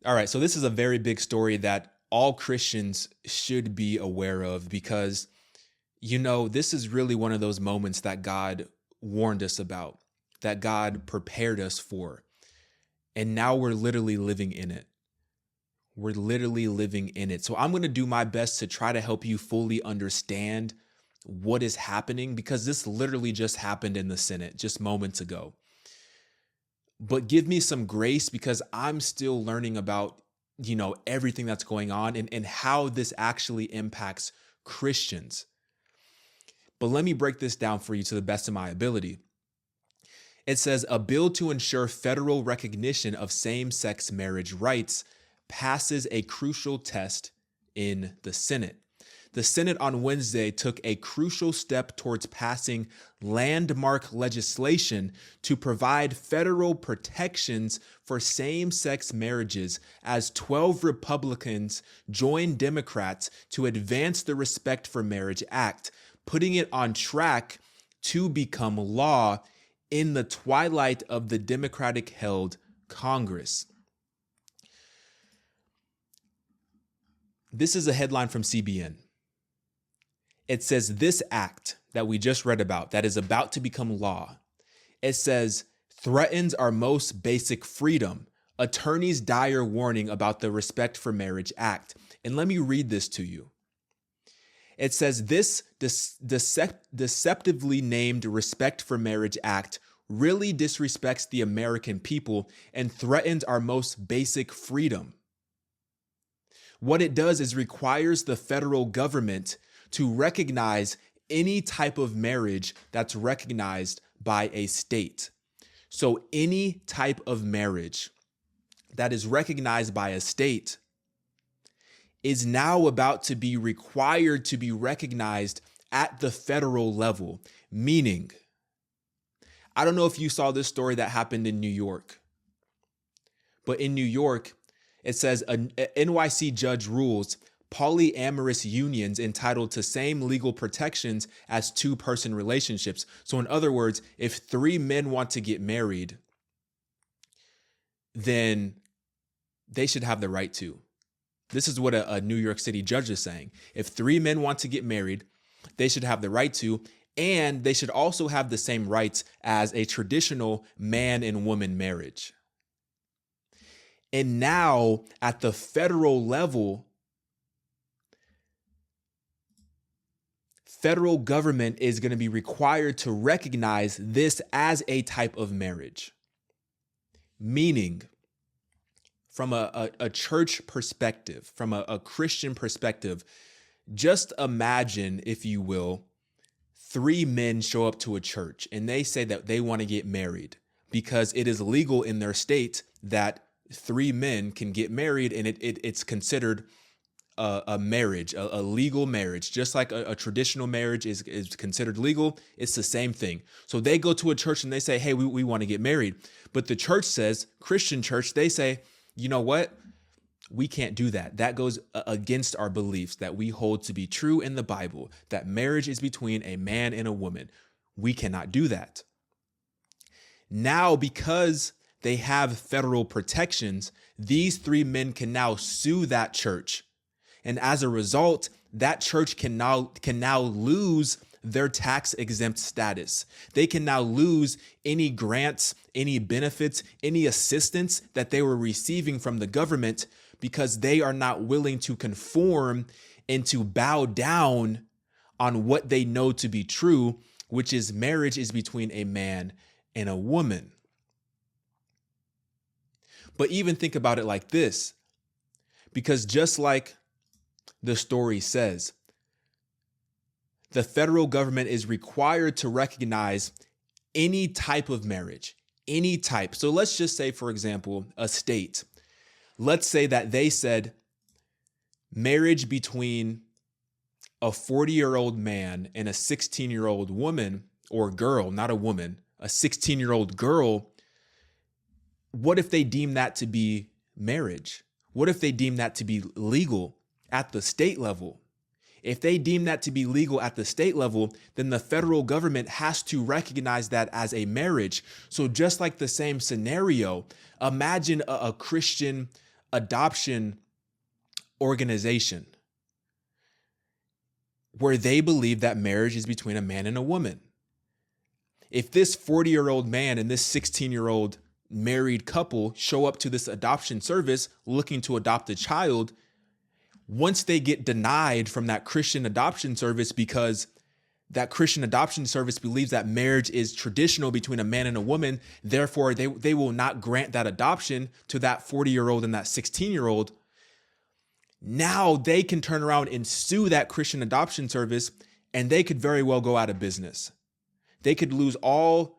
All right, so this is a very big story that all Christians should be aware of because, this is really one of those moments that God warned us about, that God prepared us for. And now we're literally living in it. We're literally living in it. So I'm going to do my best to try to help you fully understand what is happening because this literally just happened in the Senate just moments ago. But give me some grace because I'm still learning about, everything that's going on and how this actually impacts Christians. But let me break this down for you to the best of my ability. It says a bill to ensure federal recognition of same sex marriage rights passes a crucial test in the Senate. The Senate on Wednesday took a crucial step towards passing landmark legislation to provide federal protections for same sex marriages as 12 Republicans joined Democrats to advance the Respect for Marriage Act, putting it on track to become law in the twilight of the Democratic held Congress. This is a headline from CBN. It says this act that we just read about that is about to become law. It says threatens our most basic freedom. Attorneys' dire warning about the Respect for Marriage Act. And let me read this to you. It says this deceptively named Respect for Marriage Act really disrespects the American people and threatens our most basic freedom. What it does is requires the federal government to recognize any type of marriage that's recognized by a state. So any type of marriage that is recognized by a state is now about to be required to be recognized at the federal level. Meaning, I don't know if you saw this story that happened in New York, but in New York, it says an NYC judge rules polyamorous unions entitled to same legal protections as two-person relationships. So in other words, if three men want to get married, then they should have the right to. This is what a New York City judge is saying. If three men want to get married, they should have the right to, and they should also have the same rights as a traditional man and woman marriage. And now at the federal level, federal government is going to be required to recognize this as a type of marriage. Meaning, from a church perspective, from a Christian perspective, just imagine, if you will, three men show up to a church and they say that they want to get married because it is legal in their state that three men can get married and it's considered a marriage, a legal marriage, just like a traditional marriage is considered legal. It's the same thing. So they go to a church and they say, hey, we want to get married. But the church says, Christian church, they say, you know what? We can't do that. That goes against our beliefs that we hold to be true in the Bible, that marriage is between a man and a woman. We cannot do that. Now, because they have federal protections, these three men can now sue that church. And as a result, that church can now lose their tax exempt status. They can now lose any grants, any benefits, any assistance that they were receiving from the government because they are not willing to conform and to bow down on what they know to be true, which is marriage is between a man and a woman. But even think about it like this, because just like the story says, the federal government is required to recognize any type of marriage, any type. So let's just say, for example, a state. Let's say that they said marriage between a 40-year-old man and a 16-year-old woman or girl, not a woman, a 16-year-old girl. What if they deem that to be marriage? What if they deem that to be legal at the state level? If they deem that to be legal at the state level, then the federal government has to recognize that as a marriage. So just like the same scenario, imagine a Christian adoption organization where they believe that marriage is between a man and a woman. If this 40-year-old man and this 16-year-old married couple show up to this adoption service looking to adopt a child, once they get denied from that Christian adoption service because that Christian adoption service believes that marriage is traditional between a man and a woman, therefore they will not grant that adoption to that 40-year-old and that 16-year-old. Now they can turn around and sue that Christian adoption service, and they could very well go out of business. They could lose all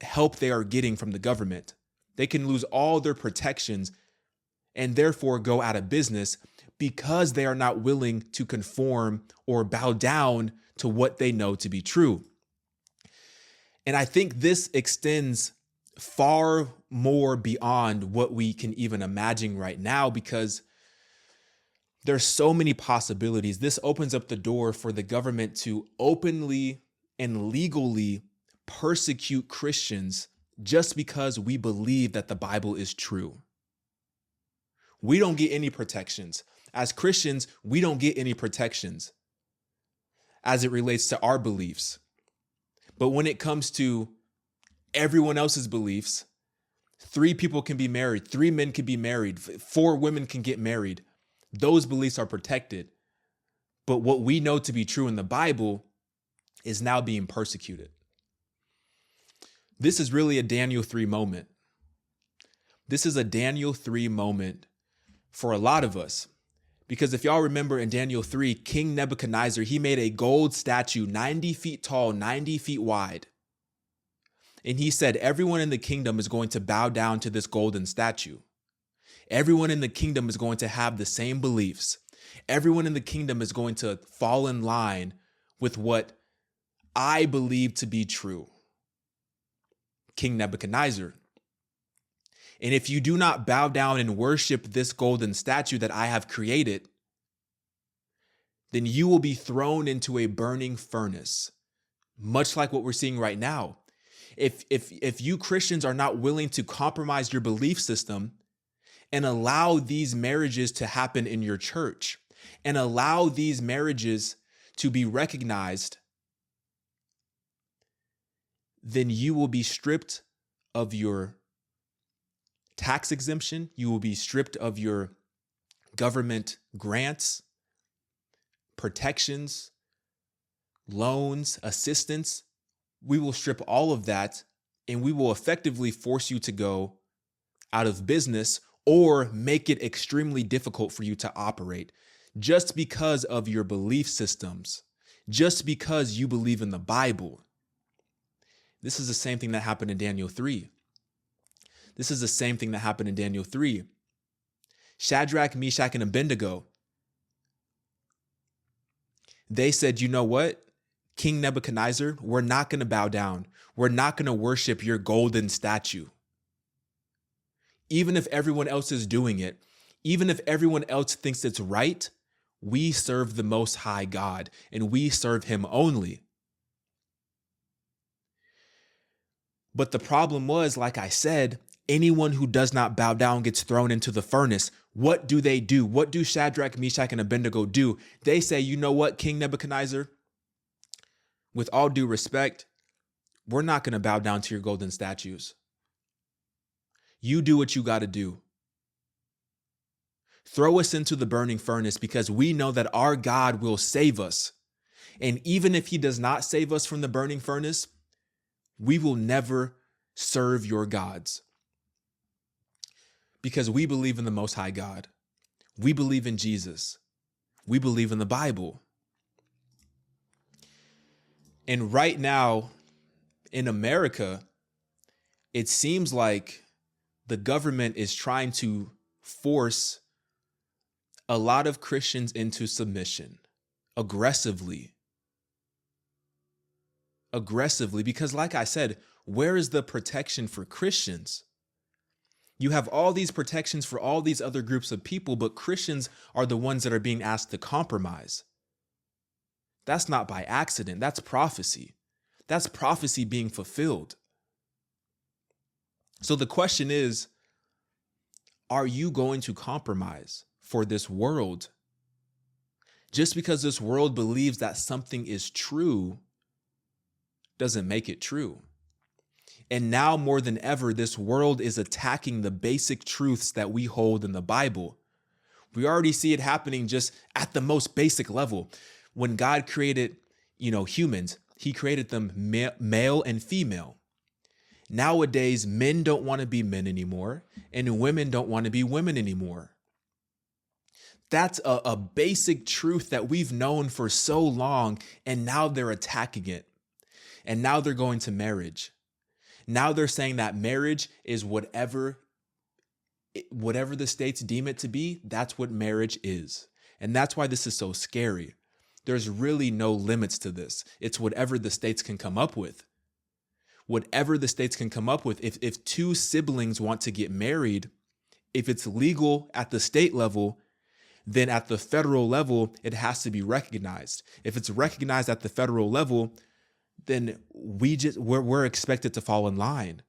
help they are getting from the government. They can lose all their protections and therefore go out of business because they are not willing to conform or bow down to what they know to be true. And I think this extends far more beyond what we can even imagine right now, because there's so many possibilities. This opens up the door for the government to openly and legally persecute Christians just because we believe that the Bible is true. We don't get any protections. As Christians, we don't get any protections as it relates to our beliefs. But when it comes to everyone else's beliefs, 3 people can be married, 3 men can be married, 4 women can get married. Those beliefs are protected. But what we know to be true in the Bible is now being persecuted. This is really a Daniel 3 moment. This is a Daniel 3 moment for a lot of us. Because if y'all remember in Daniel 3, King Nebuchadnezzar, he made a gold statue 90 feet tall, 90 feet wide. And he said, everyone in the kingdom is going to bow down to this golden statue. Everyone in the kingdom is going to have the same beliefs. Everyone in the kingdom is going to fall in line with what I believe to be true. King Nebuchadnezzar. And if you do not bow down and worship this golden statue that I have created, then you will be thrown into a burning furnace, much like what we're seeing right now. If you Christians are not willing to compromise your belief system and allow these marriages to happen in your church and allow these marriages to be recognized, then you will be stripped of your tax exemption. You will be stripped of your government grants, protections, loans, assistance. We will strip all of that, and we will effectively force you to go out of business or make it extremely difficult for you to operate just because of your belief systems, just because you believe in the Bible. This is the same thing that happened in Daniel 3. This is the same thing that happened in Daniel 3. Shadrach, Meshach, and Abednego, they said, you know what, King Nebuchadnezzar, we're not going to bow down. We're not going to worship your golden statue. Even if everyone else is doing it, even if everyone else thinks it's right, we serve the Most High God, and we serve him only. But the problem was, like I said, anyone who does not bow down gets thrown into the furnace. What do they do? What do Shadrach, Meshach, and Abednego do? They say, you know what, King Nebuchadnezzar, with all due respect, we're not going to bow down to your golden statues. You do what you got to do. Throw us into the burning furnace because we know that our God will save us. And even if he does not save us from the burning furnace, we will never serve your gods. Because we believe in the Most High God. We believe in Jesus. We believe in the Bible. And right now in America, it seems like the government is trying to force a lot of Christians into submission aggressively, because like I said, where is the protection for Christians? You have all these protections for all these other groups of people, but Christians are the ones that are being asked to compromise. That's not by accident. That's prophecy. That's prophecy being fulfilled. So the question is, are you going to compromise for this world? Just because this world believes that something is true doesn't make it true. And now more than ever, this world is attacking the basic truths that we hold in the Bible. We already see it happening just at the most basic level. When God created, humans, he created them male and female. Nowadays, men don't want to be men anymore, and women don't want to be women anymore. That's a basic truth that we've known for so long, and now they're attacking it. And now they're going to marriage. Now they're saying that marriage is whatever the states deem it to be, that's what marriage is. And that's why this is so scary. There's really no limits to this. It's whatever the states can come up with. Whatever the states can come up with. If two siblings want to get married, if it's legal at the state level, then at the federal level, it has to be recognized. If it's recognized at the federal level, then we're expected to fall in line.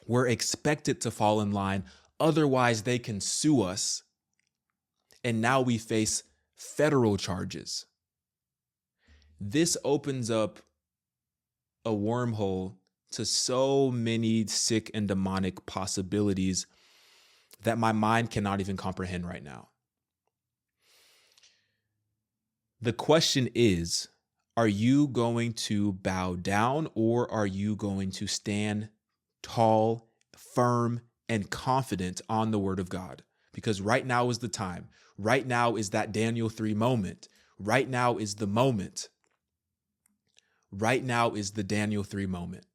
We're expected to fall in line. Otherwise, they can sue us. And now we face federal charges. This opens up a wormhole to so many sick and demonic possibilities that my mind cannot even comprehend right now. The question is, are you going to bow down, or are you going to stand tall, firm, and confident on the word of God? Because right now is the time. Right now is that Daniel 3 moment. Right now is the moment. Right now is the Daniel 3 moment.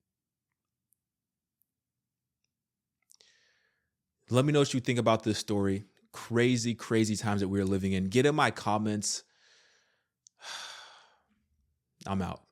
Let me know what you think about this story. Crazy, crazy times that we're living in. Get in my comments. I'm out.